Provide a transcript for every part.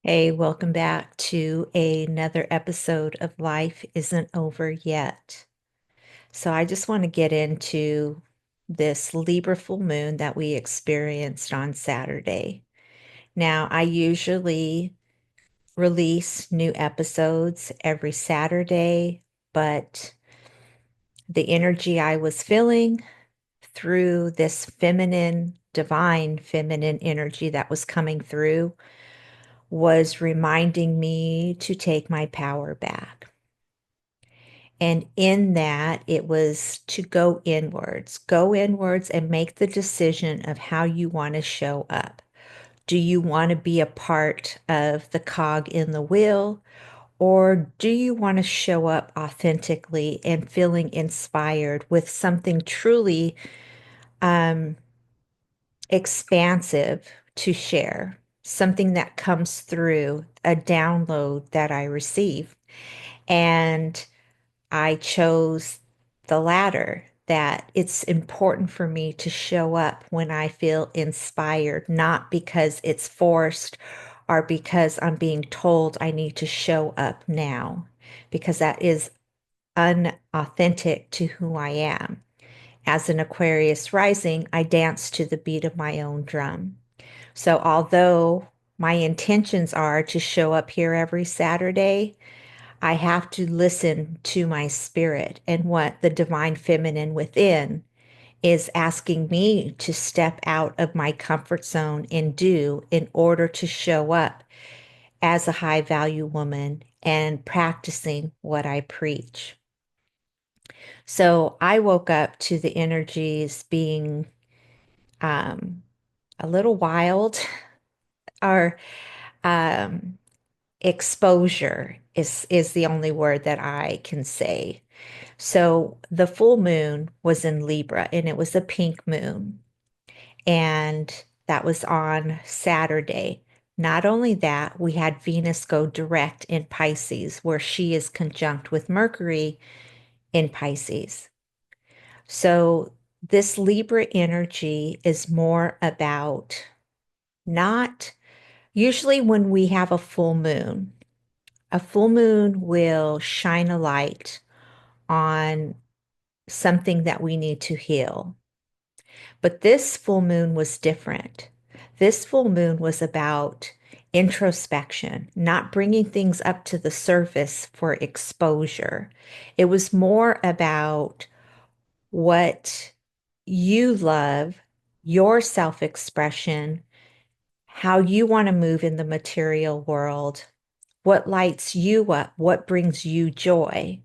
Hey, welcome back to another episode of Life Isn't Over Yet. So, I just want to get into this Libra full moon that we experienced on Saturday. Now, I usually release new episodes every Saturday, but the energy I was feeling through this feminine, divine feminine energy that was coming through was reminding me to take my power back. And in that, it was to go inwards and make the decision of how you want to show up. Do you want to be a part of the cog in the wheel, or do you want to show up authentically and feeling inspired with something truly um, expansive to share? Something that comes through a download that I receive. And I chose the latter, that it's important for me to show up when I feel inspired, not because it's forced or because I'm being told I need to show up now, because that is unauthentic to who I am. As an Aquarius rising, I dance to the beat of my own drum. So, although my intentions are to show up here every Saturday, I have to listen to my spirit and what the divine feminine within is asking me to step out of my comfort zone and do in order to show up as a high value woman and practicing what I preach. So I woke up to the energies being um, a little wild or um, exposure is the only word that I can say. So the full moon was in Libra and it was a pink moon. And that was on Saturday. Not only that, we had Venus go direct in Pisces, where she is conjunct with Mercury in Pisces. So this Libra energy is more about not usually when we have a full moon will shine a light on something that we need to heal. But this full moon was different. This full moon was about introspection, not bringing things up to the surface for exposure. It was more about what you love, your self expression, how you want to move in the material world, what lights you up, what brings you joy,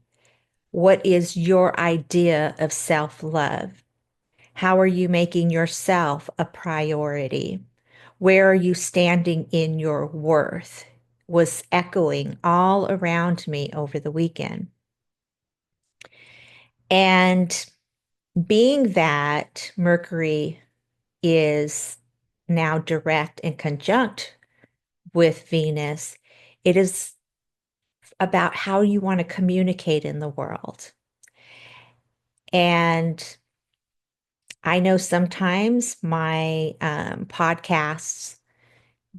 what is your idea of self love. How are you making yourself a priority? Where are you standing in your worth? Was echoing all around me over the weekend. And being that Mercury is now direct and conjunct with Venus, it is about how you want to communicate in the world. And I know sometimes my podcasts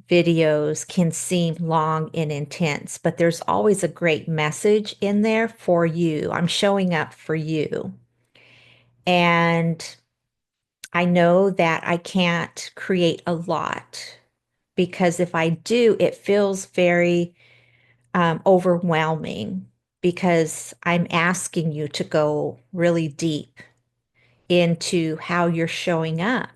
videos can seem long and intense, but there's always a great message in there for you. I'm showing up for you. And I know that I can't create a lot because if I do, it feels very overwhelming because I'm asking you to go really deep into how you're showing up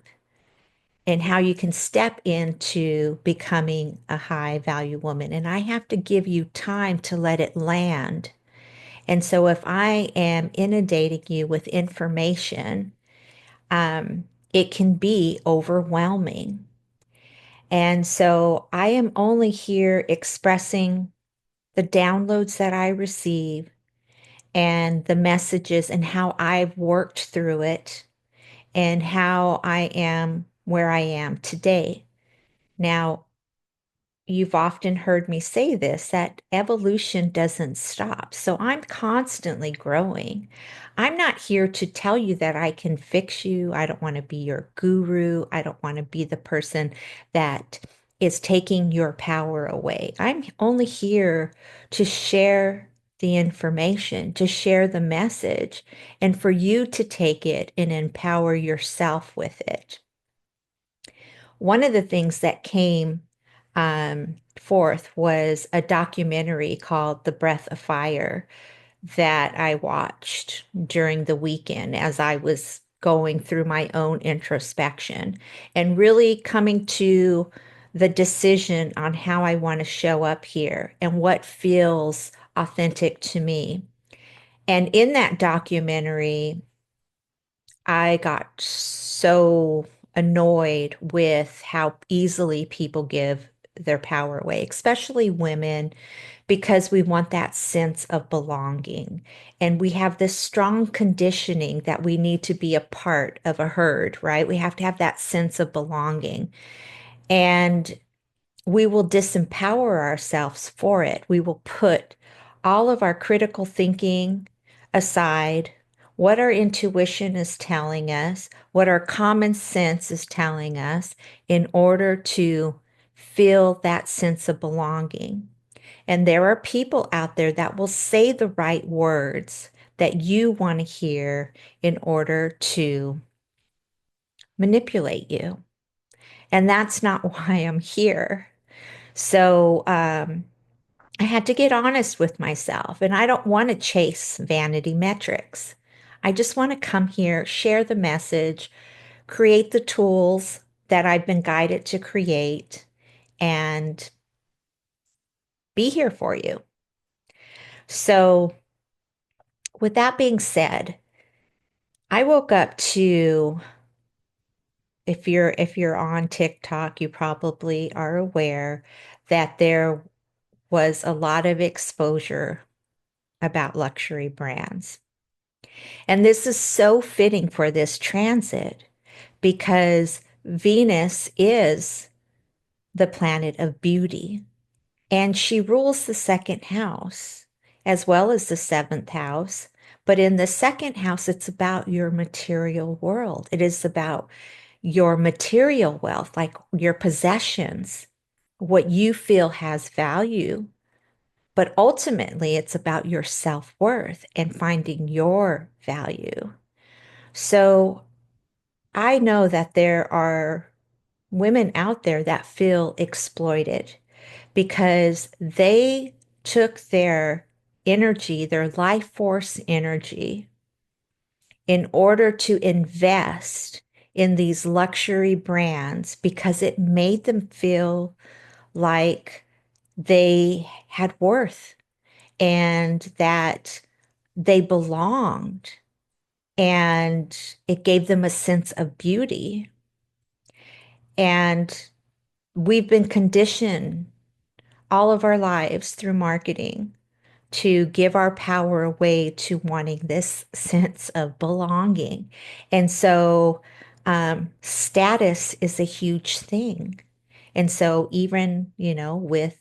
and how you can step into becoming a high value woman. And I have to give you time to let it land. And so if I am inundating you with information, it can be overwhelming. And so I am only here expressing the downloads that I receive and the messages and how I've worked through it and how I am where I am today. Now, you've often heard me say this, that evolution doesn't stop. So I'm constantly growing. I'm not here to tell you that I can fix you. I don't want to be your guru. I don't want to be the person that is taking your power away. I'm only here to share the information, to share the message, and for you to take it and empower yourself with it. One of the things that came forth was a documentary called The Breath of Fire that I watched during the weekend as I was going through my own introspection and really coming to the decision on how I want to show up here and what feels authentic to me. And in that documentary, I got so annoyed with how easily people give their power away, especially women, because we want that sense of belonging. And we have this strong conditioning that we need to be a part of a herd, right? We have to have that sense of belonging. And we will disempower ourselves for it. We will put all of our critical thinking aside, what our intuition is telling us, what our common sense is telling us, in order to feel that sense of belonging. And there are people out there that will say the right words that you want to hear in order to manipulate you. And that's not why I'm here. So I had to get honest with myself, and I don't want to chase vanity metrics. I just want to come here, share the message, create the tools that I've been guided to create, and be here for you. So, with that being said, I woke up to, if you're on TikTok, you probably are aware that there was a lot of exposure about luxury brands. And this is so fitting for this transit because Venus is the planet of beauty, and she rules the second house as well as the seventh house. But in the second house, it's about your material world. It is about your material wealth, like your possessions, what you feel has value. But ultimately, it's about your self-worth and finding your value. So I know that there are women out there that feel exploited because they took their energy, their life force energy, in order to invest in these luxury brands because it made them feel like they had worth and that they belonged, and it gave them a sense of beauty. And we've been conditioned all of our lives through marketing to give our power away to wanting this sense of belonging. And so status is a huge thing. And so even, with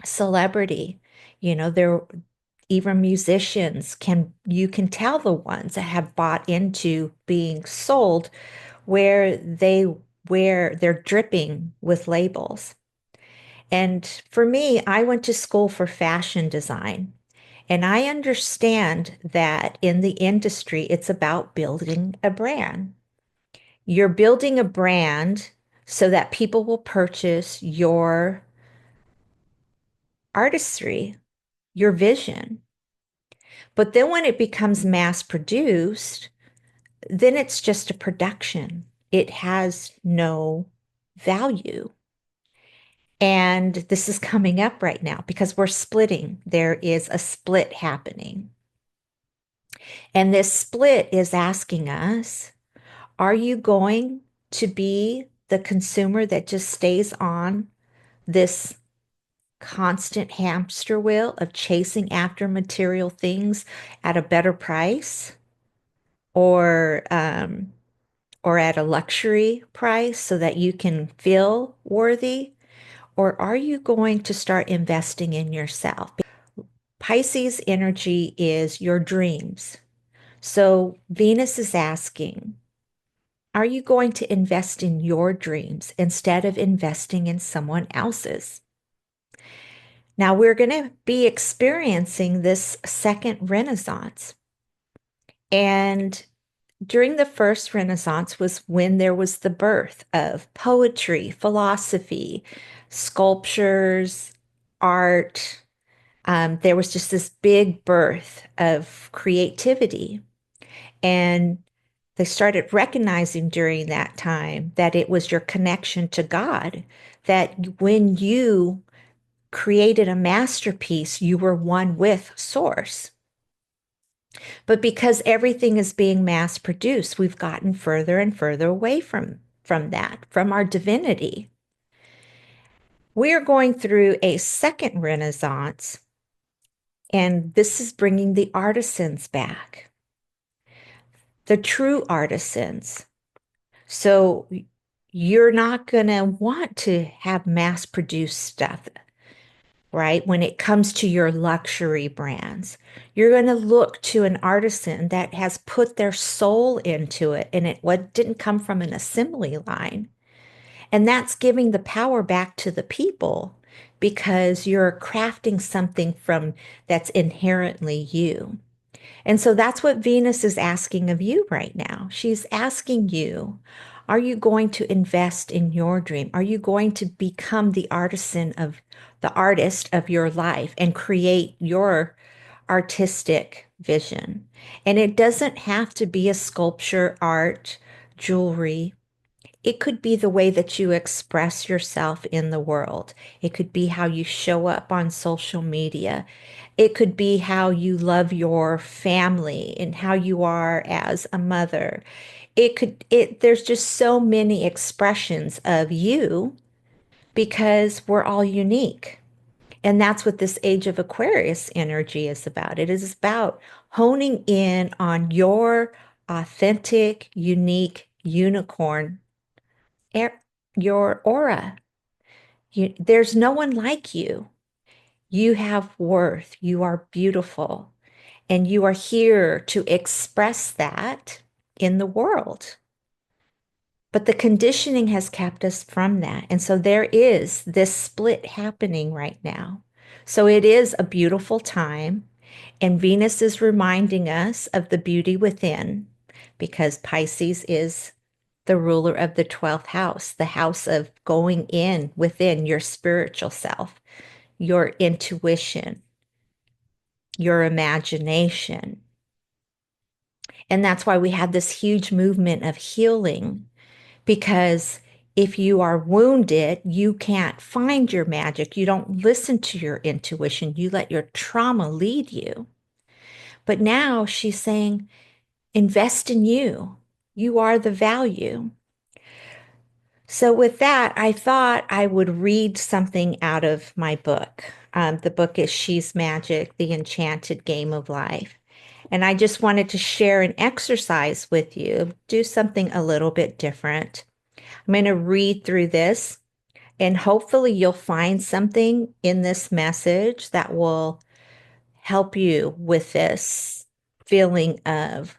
celebrity, there even musicians you can tell the ones that have bought into being sold where they're dripping with labels. And for me, I went to school for fashion design. And I understand that in the industry, it's about building a brand. You're building a brand so that people will purchase your artistry, your vision. But then when it becomes mass produced, then it's just a production. It has no value. And this is coming up right now because we're splitting. There is a split happening. And this split is asking us, are you going to be the consumer that just stays on this constant hamster wheel of chasing after material things at a better price, or or at a luxury price so that you can feel worthy? Or are you going to start investing in yourself? Pisces energy is your dreams. So Venus is asking, Are you going to invest in your dreams instead of investing in someone else's? Now, we're going to be experiencing this second Renaissance. And during the first Renaissance was when there was the birth of poetry, philosophy, sculptures, art. There was just this big birth of creativity. And they started recognizing during that time that it was your connection to God, that when you created a masterpiece, you were one with Source. But because everything is being mass produced, we've gotten further and further away from that, from our divinity. We are going through a second renaissance, and this is bringing the artisans back, the true artisans. So you're not going to want to have mass produced stuff, right? When it comes to your luxury brands, you're going to look to an artisan that has put their soul into it and it what didn't come from an assembly line. And that's giving the power back to the people because you're crafting something from that's inherently you. And so that's what Venus is asking of you right now. She's asking you, are you going to invest in your dream? Are you going to become the artisan of the artist of your life and create your artistic vision? And it doesn't have to be a sculpture, art, jewelry. It could be the way that you express yourself in the world. It could be how you show up on social media. It could be how you love your family and how you are as a mother. There's just so many expressions of you because we're all unique. And that's what this age of Aquarius energy is about. It is about honing in on your authentic, unique unicorn, your aura. There's no one like you. You have worth. You are beautiful. And you are here to express that in the world. But the conditioning has kept us from that. And so there is this split happening right now. So it is a beautiful time. And Venus is reminding us of the beauty within because Pisces is the ruler of the 12th house, the house of going in within your spiritual self, your intuition, your imagination. And that's why we have this huge movement of healing, because if you are wounded, you can't find your magic. You don't listen to your intuition. You let your trauma lead you. But now she's saying, invest in you. You are the value. So, with that, I thought I would read something out of my book. The book is She's Magic, The Enchanted Game of Life. And I just wanted to share an exercise with you, do something a little bit different. I'm going to read through this, and hopefully, you'll find something in this message that will help you with this feeling of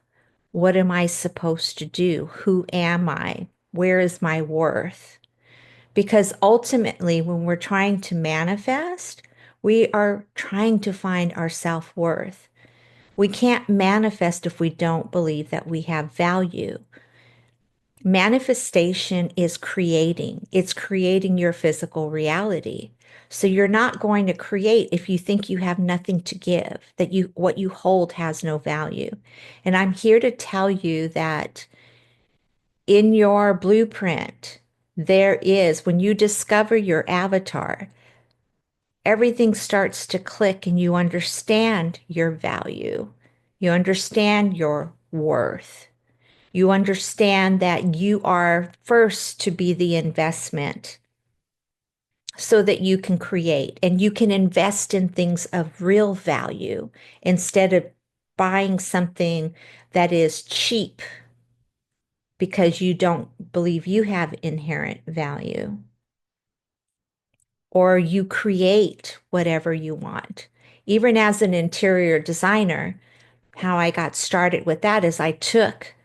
what am I supposed to do? Who am I? Where is my worth? Because ultimately, when we're trying to manifest, we are trying to find our self-worth. We can't manifest if we don't believe that we have value. Manifestation is creating, it's creating your physical reality. So you're not going to create if you think you have nothing to give, that what you hold has no value. And I'm here to tell you that in your blueprint, there is, when you discover your avatar, everything starts to click and you understand your value. You understand your worth. You understand that you are first to be the investment so that you can create and you can invest in things of real value instead of buying something that is cheap because you don't believe you have inherent value, or you create whatever you want. Even as an interior designer, how I got started with that is I took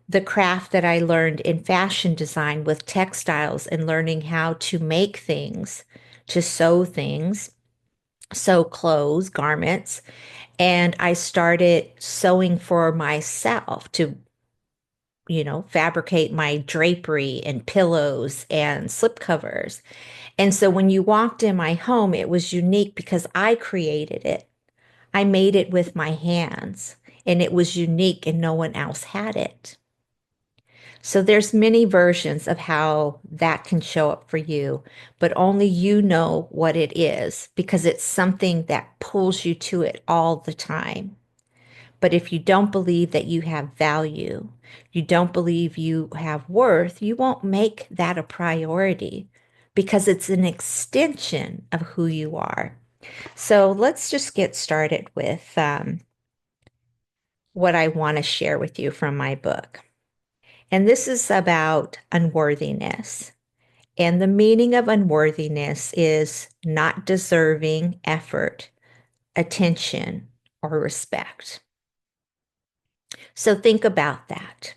the craft that I learned in fashion design with textiles and learning how to make things, to sew things, sew clothes, garments. And I started sewing for myself to, fabricate my drapery and pillows and slipcovers. And so when you walked in my home, it was unique because I created it. I made it with my hands and it was unique and no one else had it. So there's many versions of how that can show up for you, but only you know what it is because it's something that pulls you to it all the time. But if you don't believe that you have value, you don't believe you have worth, you won't make that a priority because it's an extension of who you are. So let's just get started with what I want to share with you from my book. And this is about unworthiness. And the meaning of unworthiness is not deserving effort, attention, or respect. So think about that.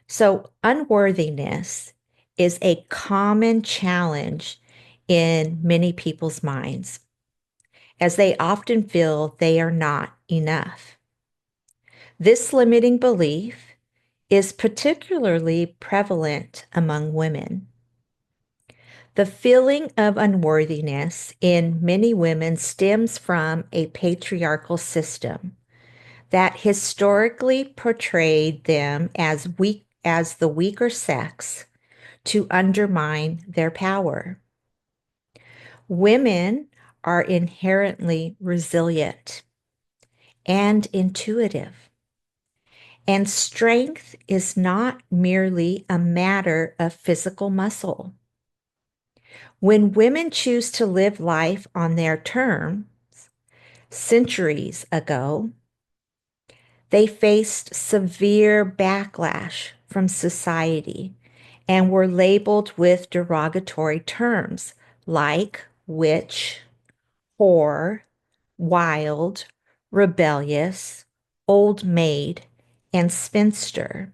So, unworthiness is a common challenge in many people's minds, as they often feel they are not enough. This limiting belief is particularly prevalent among women. The feeling of unworthiness in many women stems from a patriarchal system that historically portrayed them as weak as the weaker sex to undermine their power. Women are inherently resilient and intuitive, and strength is not merely a matter of physical muscle. When women choose to live life on their terms, centuries ago, they faced severe backlash from society and were labeled with derogatory terms like witch, whore, wild, rebellious, old maid, and spinster.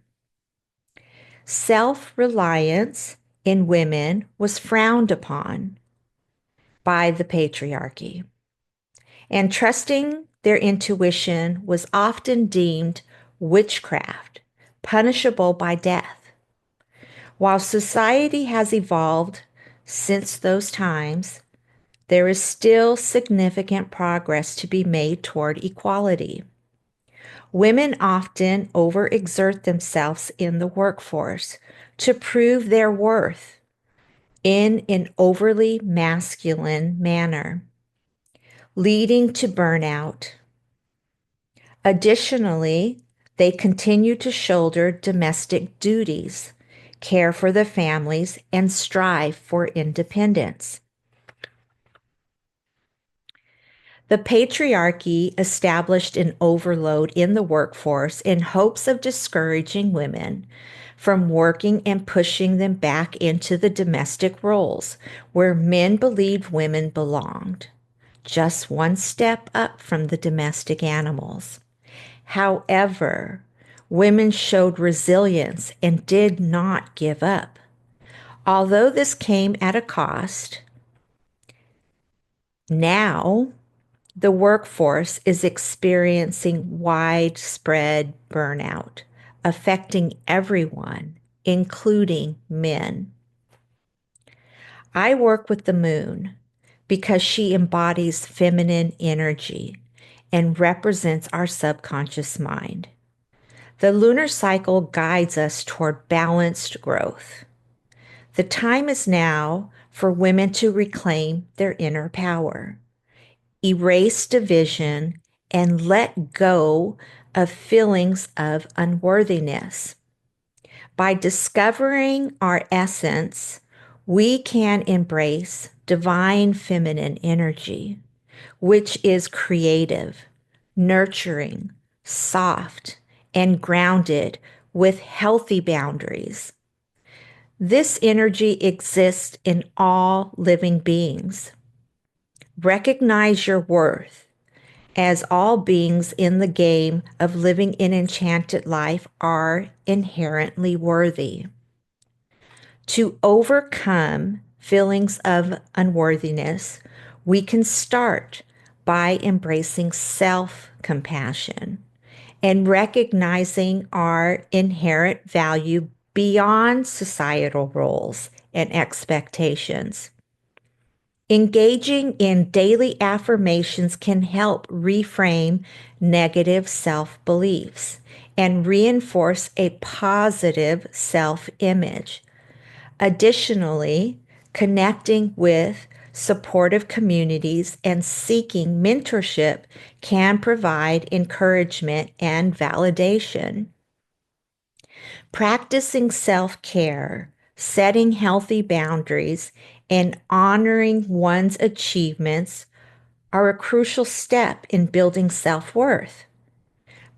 Self reliance in women was frowned upon by the patriarchy, and trusting their intuition was often deemed witchcraft, punishable by death. While society has evolved since those times, there is still significant progress to be made toward equality. Women often overexert themselves in the workforce to prove their worth in an overly masculine manner, leading to burnout. Additionally, they continue to shoulder domestic duties, care for the families, and strive for independence. The patriarchy established an overload in the workforce in hopes of discouraging women from working and pushing them back into the domestic roles where men believed women belonged, just one step up from the domestic animals. However, women showed resilience and did not give up. Although this came at a cost, now the workforce is experiencing widespread burnout, affecting everyone, including men. I work with the moon because she embodies feminine energy and represents our subconscious mind. The lunar cycle guides us toward balanced growth. The time is now for women to reclaim their inner power, erase division, and let go of feelings of unworthiness. By discovering our essence, we can embrace divine feminine energy, which is creative, nurturing, soft, and grounded with healthy boundaries. This energy exists in all living beings. Recognize your worth as all beings in the game of living an enchanted life are inherently worthy. To overcome feelings of unworthiness, we can start by embracing self compassion and recognizing our inherent value beyond societal roles and expectations. Engaging in daily affirmations can help reframe negative self beliefs and reinforce a positive self image. Additionally, connecting with supportive communities and seeking mentorship can provide encouragement and validation. Practicing self care, setting healthy boundaries, and honoring one's achievements are a crucial step in building self worth.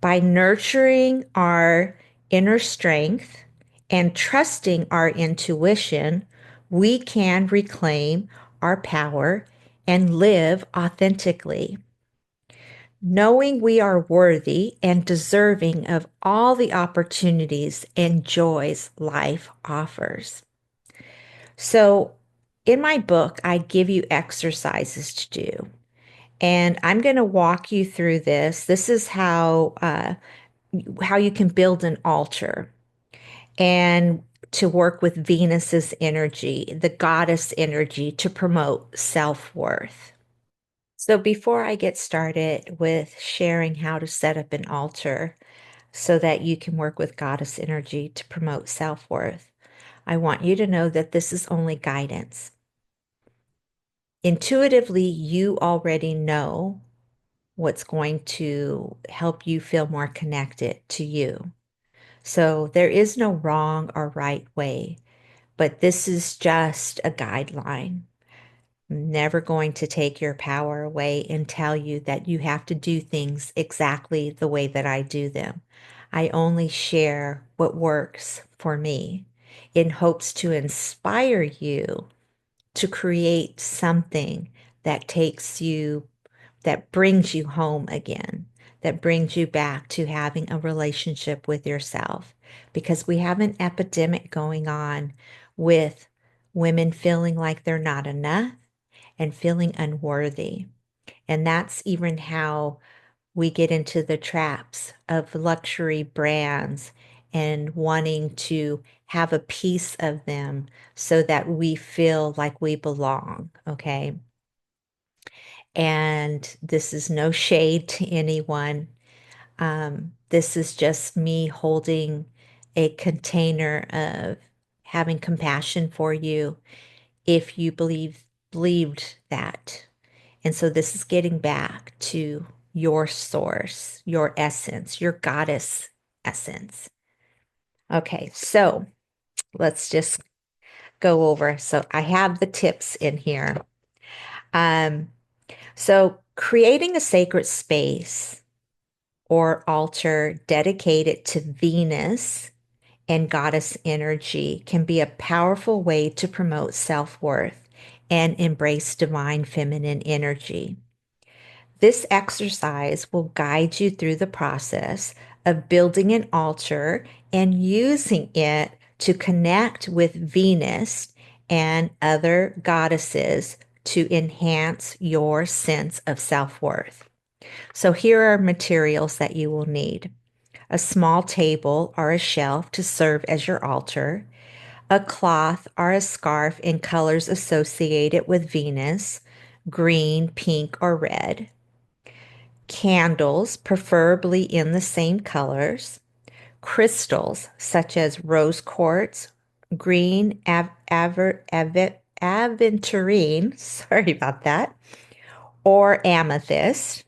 By nurturing our inner strength and trusting our intuition, we can reclaim our power and live authentically. Knowing we are worthy and deserving of all the opportunities and joys life offers. So, in my book, I give you exercises to do, and I'm going to walk you through this. This is how you can build an altar and to work with Venus's energy, the goddess energy, to promote self-worth. So before I get started with sharing how to set up an altar so that you can work with goddess energy to promote self-worth, I want you to know that this is only guidance. Intuitively, you already know what's going to help you feel more connected to you. So there is no wrong or right way, but this is just a guideline. I'm never going to take your power away and tell you that you have to do things exactly the way that I do them. I only share what works for me in hopes to inspire you to create something that takes you that brings you home again, that brings you back to having a relationship with yourself. Because we have an epidemic going on with women feeling like they're not enough and feeling unworthy. And that's even how we get into the traps of luxury brands and wanting to have a piece of them so that we feel like we belong. Okay. And this is no shade to anyone. This is just me holding a container of having compassion for you if you believed that. And so this is getting back to your source, your essence, your goddess essence. Okay, so let's just go over. So I have the tips in here. Um, so creating a sacred space or altar dedicated to Venus and goddess energy can be a powerful way to promote self-worth and embrace divine feminine energy. This exercise will guide you through the process of building an altar and using it to connect with Venus and other goddesses to enhance your sense of self-worth. So here are materials that you will need: a small table or a shelf to serve as your altar, a cloth or a scarf in colors associated with Venus, green, pink, or red, candles, preferably in the same colors, crystals such as rose quartz, green aventurine, sorry about that, or amethyst.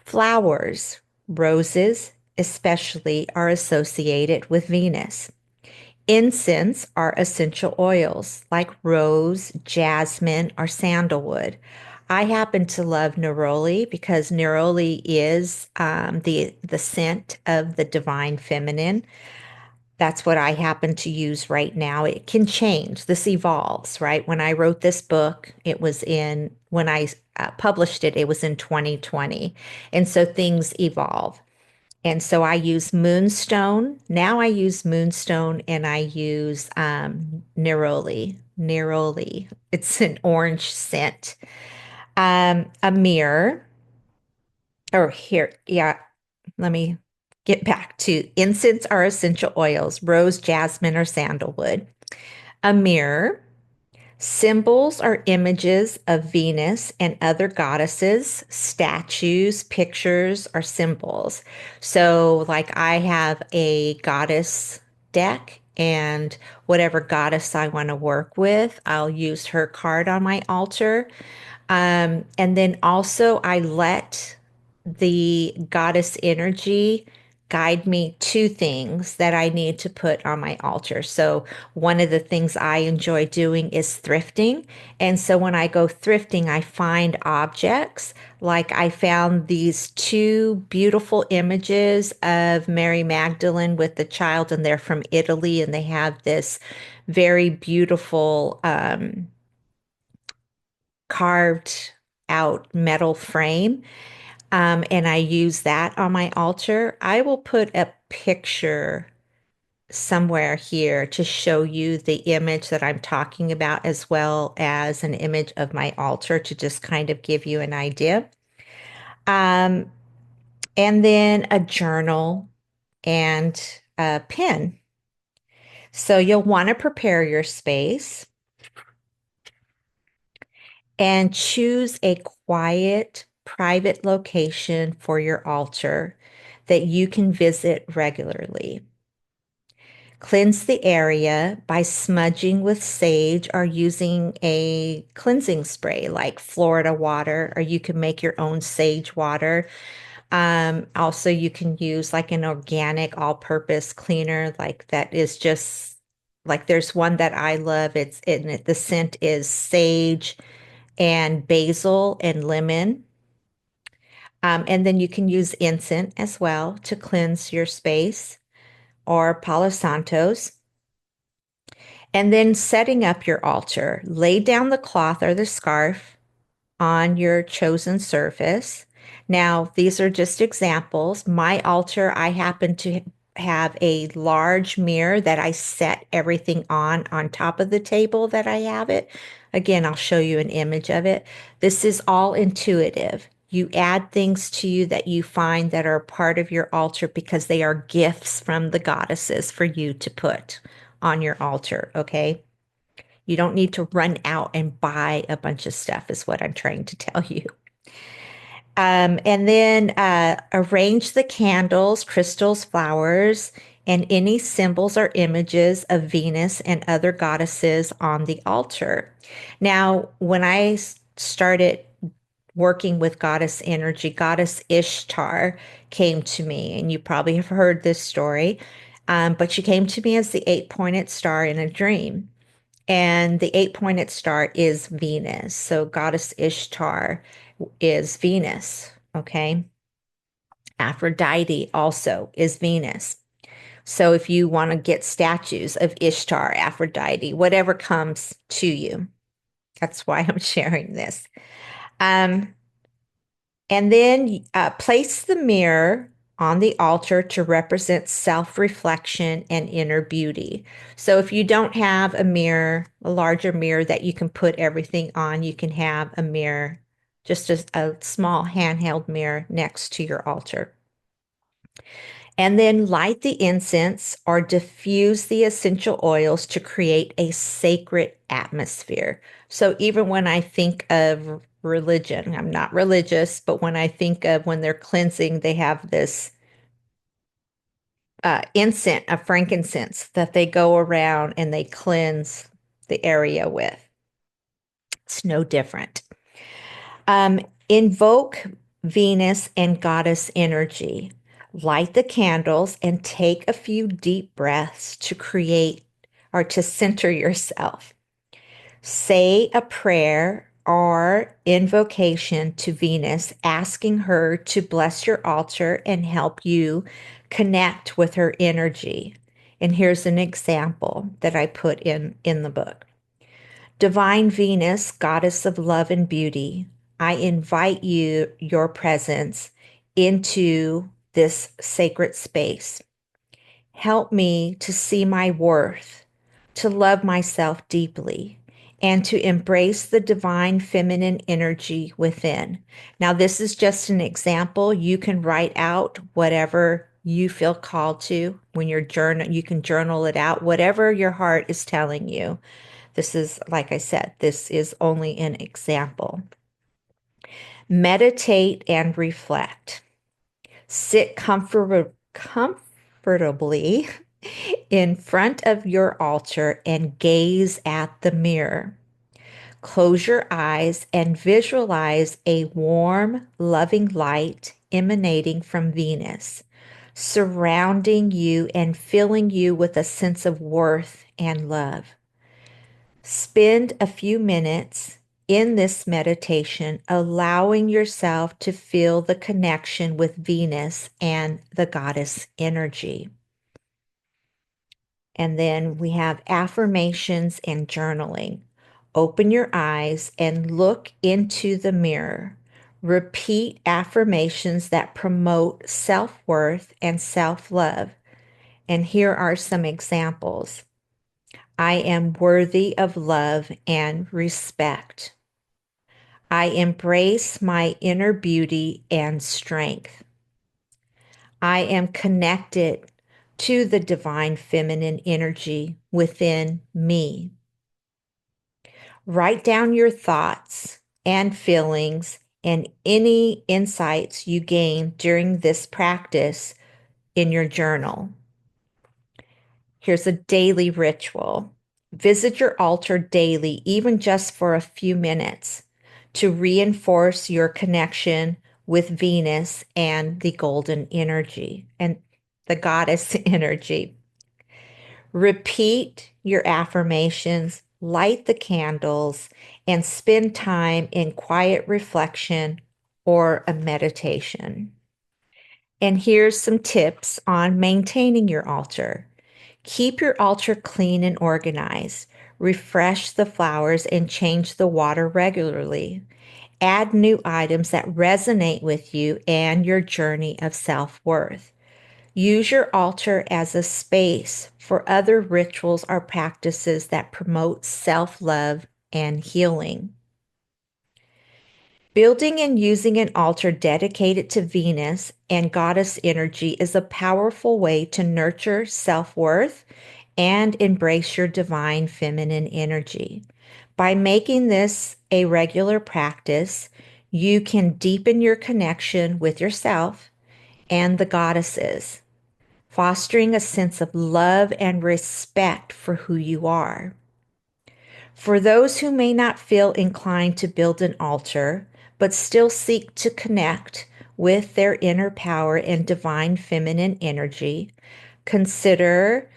Flowers, roses especially, are associated with Venus. Incense are essential oils like rose, jasmine, or sandalwood. I happen to love neroli because neroli is the scent of the divine feminine. That's what I happen to use right now. It can change. This evolves, right? When I wrote this book, it was in when I published it, it was in 2020. And so things evolve. And so I use moonstone. Now I use moonstone and I use neroli. Neroli. It's an orange scent. A mirror. Or here, yeah, let me get back to incense are essential oils, rose, jasmine, or sandalwood. A mirror. Symbols are images of Venus and other goddesses, statues, pictures, or symbols. So, like, I have a goddess deck, and whatever goddess I want to work with, I'll use her card on my altar. And then also, I let the goddess energy guide me to things that I need to put on my altar. So, one of the things I enjoy doing is thrifting. And so, when I go thrifting, I find objects. Like, I found these two beautiful images of Mary Magdalene with the child, and they're from Italy, and they have this very beautiful carved out metal frame. And I use that on my altar. I will put a picture somewhere here to show you the image that I'm talking about, as well as an image of my altar to just kind of give you an idea. Um, and then a journal and a pen. So you'll want to prepare your space and choose a quiet, private location for your altar that you can visit regularly. Cleanse the area by smudging with sage or using a cleansing spray like Florida water, or you can make your own sage water. Also, you can use like an organic all-purpose cleaner, like that is just like there's one that I love. It's in it. The scent is sage and basil and lemon. And then you can incense as well to cleanse your space or Palo Santos. And then setting up your altar, lay down the cloth or the scarf on your chosen surface. Now, these are just examples. My altar, I happen to have a large mirror that I set everything on top of the table that I have it. Again, I'll show you an image of it. This is all intuitive. You add things to you that you find that are part of your altar because they are gifts from the goddesses for you to put on your altar, okay? You don't need to run out and buy a bunch of stuff, is what I'm trying to tell you. And then arrange the candles, crystals, flowers, and any symbols or images of Venus and other goddesses on the altar. Now, when I started working with goddess energy, goddess Ishtar came to me, and you probably have heard this story, but she came to me as the eight-pointed star in a dream. And the eight-pointed star is Venus. So goddess Ishtar is Venus, okay? Aphrodite also is Venus. So if you want to get statues of Ishtar, Aphrodite, whatever comes to you, that's why I'm sharing this. Um, and then place the mirror on the altar to represent self-reflection and inner beauty. So if you don't have a mirror, a larger mirror that you can put everything on, you can have a mirror, just a small handheld mirror next to your altar. And then light the incense or diffuse the essential oils to create a sacred atmosphere. So even when I think of religion, I'm not religious, but when I think of when they're cleansing, they have this incense, a frankincense that they go around and they cleanse the area with. It's no different. Invoke Venus and goddess energy. Light the candles and take a few deep breaths to create or to center yourself. Say a prayer or invocation to Venus, asking her to bless your altar and help you connect with her energy. And here's an example that I put in the book. Divine Venus, goddess of love and beauty, I invite your presence into this sacred space. Help me to see my worth, to love myself deeply, and to embrace the divine feminine energy within. Now, this is just an example. You can write out whatever you feel called to when you're journal. You can journal it out, whatever your heart is telling you. This is, like I said, this is only an example. Meditate and reflect. Sit comfortably in front of your altar and gaze at the mirror. Close your eyes and visualize a warm, loving light emanating from Venus, surrounding you and filling you with a sense of worth and love. Spend a few minutes in this meditation, allowing yourself to feel the connection with Venus and the goddess energy. And then we have affirmations and journaling. Open your eyes and look into the mirror. Repeat affirmations that promote self-worth and self-love. And here are some examples. I am worthy of love and respect. I embrace my inner beauty and strength. I am connected to the divine feminine energy within me. Write down your thoughts and feelings and any insights you gain during this practice in your journal. Here's a daily ritual. Visit your altar daily, even just for a few minutes, to reinforce your connection with Venus and the golden energy and the goddess energy. Repeat your affirmations, light the candles, and spend time in quiet reflection or a meditation. And here's some tips on maintaining your altar. Keep your altar clean and organized. Refresh the flowers and change the water regularly. Add new items that resonate with you and your journey of self-worth. Use your altar as a space for other rituals or practices that promote self-love and healing. Building and using an altar dedicated to Venus and goddess energy is a powerful way to nurture self-worth and embrace your divine feminine energy. By making this a regular practice, you can deepen your connection with yourself and the goddesses, fostering a sense of love and respect for who you are. For those who may not feel inclined to build an altar, but still seek to connect with their inner power and divine feminine energy, consider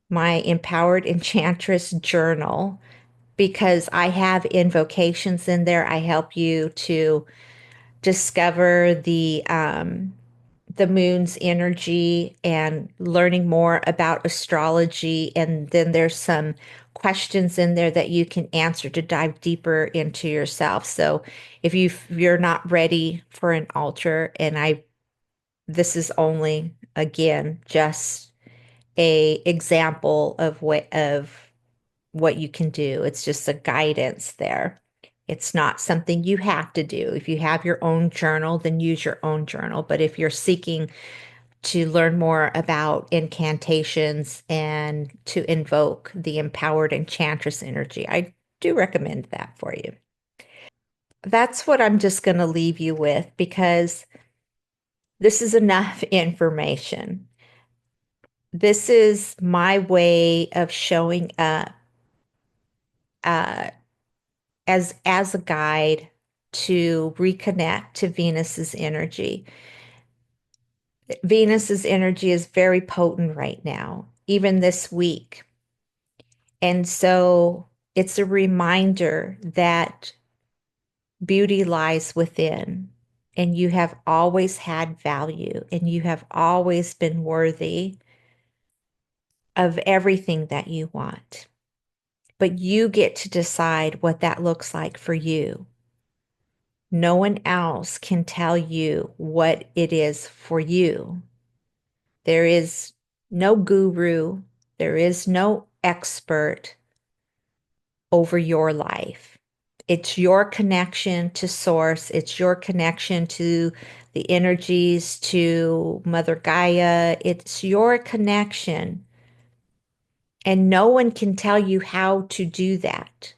my Empowered Enchantress journal because I have invocations in there. I help you to discover the moon's energy and learning more about astrology. And then there's some questions in there that you can answer to dive deeper into yourself. So if you're not ready for an altar, and this is only again just a example of what you can do. It's just a guidance there. It's not something you have to do. If you have your own journal, then use your own journal. But if you're seeking to learn more about incantations and to invoke the empowered enchantress energy, I do recommend that for you. That's what I'm just going to leave you with because this is enough information. This is my way of showing up uh, as a guide to reconnect to Venus's energy. Venus's energy is very potent right now, even this week. And so it's a reminder that beauty lies within, and you have always had value, and you have always been worthy of everything that you want. but you get to decide what that looks like for you. No one else can tell you what it is for you. There is no guru, there is no expert over your life. It's your connection to source, it's your connection to the energies, to Mother Gaia. It's your connection. And no one can tell you how to do that.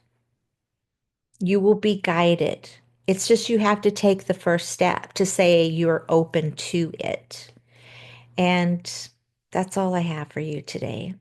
You will be guided. It's just you have to take the first step to say you're open to it. And that's all I have for you today.